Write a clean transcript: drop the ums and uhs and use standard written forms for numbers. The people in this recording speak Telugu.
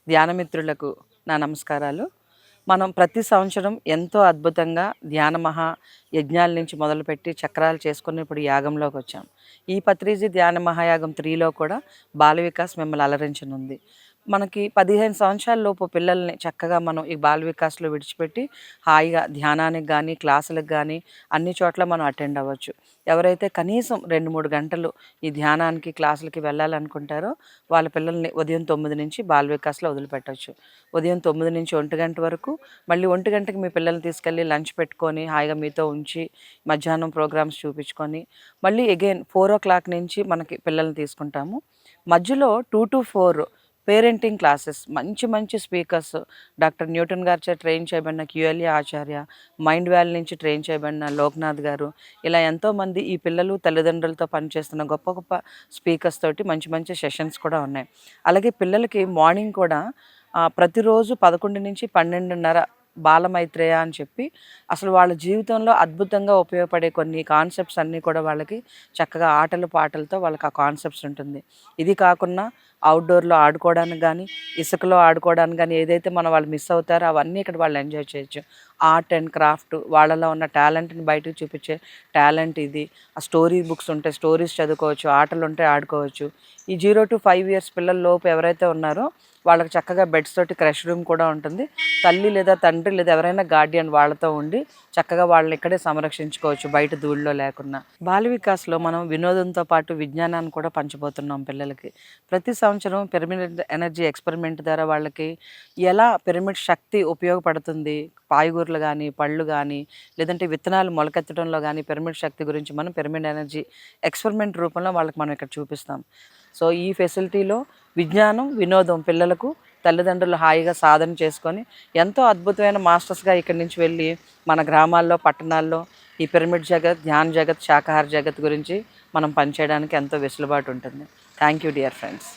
ధ్యానమిత్రులకు నా నమస్కారాలు. మనం ప్రతి సంవత్సరం ఎంతో అద్భుతంగా ధ్యాన మహా యజ్ఞాల నుంచి మొదలుపెట్టి చక్రాలు చేసుకొని ఇప్పుడు యాగంలోకి వచ్చాం. ఈ పత్రిజీ ధ్యాన మహాయాగం 3లో కూడా బాల వికాస్ మిమ్మల్ని అలరించనుంది. మనకి 15 సంవత్సరాల లోపు పిల్లల్ని చక్కగా మనం ఈ బాల వికాస్‌లో విడిచిపెట్టి హాయిగా ధ్యానానికి గానీ, క్లాసులకు గానీ అన్ని చోట్ల మనం అటెండ్ అవ్వచ్చు. ఎవరైతే కనీసం 2, 3 గంటలు ఈ ధ్యానానికి, క్లాసులకి వెళ్ళాలనుకుంటారో వాళ్ళ పిల్లల్ని ఉదయం 9 నుంచి బాల వికాస్‌లో వదిలిపెట్టొచ్చు. ఉదయం 9 నుంచి 1 వరకు, మళ్ళీ 1 మీ పిల్లల్ని తీసుకెళ్ళి లంచ్ పెట్టుకొని హాయిగా మీతో ఉంచి, మధ్యాహ్నం ప్రోగ్రామ్స్ చూపించుకొని, మళ్ళీ అగైన్ 4:00 నుంచి మనకి పిల్లల్ని తీసుకుంటాము. మధ్యలో 2-4 పేరెంటింగ్ క్లాసెస్ మంచి మంచి స్పీకర్స్, డాక్టర్ న్యూటన్ గారి చేత ట్రైన్ చేయబడిన క్యూఎల్ఏ ఆచార్య, మైండ్ వ్యాలీ నుంచి ట్రైన్ చేయబడిన లోక్నాథ్ గారు, ఇలా ఎంతోమంది ఈ పిల్లలు తల్లిదండ్రులతో పనిచేస్తున్న గొప్ప గొప్ప స్పీకర్స్ తోటి మంచి మంచి సెషన్స్ కూడా ఉన్నాయి. అలాగే పిల్లలకి మార్నింగ్ కూడా ప్రతిరోజు 11-12:30 బాలమైత్రేయ అని చెప్పి అసలు వాళ్ళ జీవితంలో అద్భుతంగా ఉపయోగపడే కొన్ని కాన్సెప్ట్స్ అన్నీ కూడా వాళ్ళకి చక్కగా ఆటలు పాటలతో వాళ్ళకి ఆ కాన్సెప్ట్స్ ఉంటుంది. ఇది కాకుండా అవుట్డోర్లో ఆడుకోవడానికి కానీ, ఇసుకలో ఆడుకోవడానికి కానీ, ఏదైతే వాళ్ళు మిస్ అవుతారో అవన్నీ ఇక్కడ వాళ్ళు ఎంజాయ్ చేయొచ్చు. ఆర్ట్ అండ్ క్రాఫ్ట్, వాళ్ళలో ఉన్న టాలెంట్ని బయటకు చూపించే టాలెంట్ ఇది. ఆ స్టోరీ బుక్స్ ఉంటాయి, స్టోరీస్ చదువుకోవచ్చు, ఆటలు ఉంటే ఆడుకోవచ్చు. ఈ 0-5 ఇయర్స్ పిల్లల లోపు ఎవరైతే ఉన్నారో వాళ్ళకి చక్కగా బెడ్స్ తోటి క్రష్ రూమ్ కూడా ఉంటుంది. తల్లి లేదా తండ్రి లేదా ఎవరైనా గార్డియన్ వాళ్ళతో ఉండి చక్కగా వాళ్ళని ఇక్కడే సంరక్షించుకోవచ్చు, బయట ధూళిలో లేకుండా. బాల వికాస్లో మనం వినోదంతో పాటు విజ్ఞానాన్ని కూడా పంచబోతున్నాం పిల్లలకి. ప్రతి సంవత్సరం పిరమిడ్ ఎనర్జీ ఎక్స్పెరిమెంట్ ద్వారా వాళ్ళకి ఎలా పిరమిడ్ శక్తి ఉపయోగపడుతుంది, కాయగూరలు కానీ, పళ్ళు కానీ, లేదంటే విత్తనాలు మొలకెత్తడంలో కానీ పిరమిడ్ శక్తి గురించి మనం పిరమిడ్ ఎనర్జీ ఎక్స్పెరిమెంట్ రూపంలో వాళ్ళకి మనం ఇక్కడ చూపిస్తాం. సో ఈ ఫెసిలిటీలో విజ్ఞానం, వినోదం పిల్లలకు తల్లిదండ్రులు హాయిగా సాధన చేసుకొని ఎంతో అద్భుతమైన మాస్టర్స్గా ఇక్కడి నుంచి వెళ్ళి మన గ్రామాల్లో, పట్టణాల్లో ఈ పిరమిడ్ జగత్, ధ్యాన జగత్, శాకాహార జగత్ గురించి మనం పనిచేయడానికి ఎంతో వెసులుబాటు ఉంటుంది. Thank you dear friends.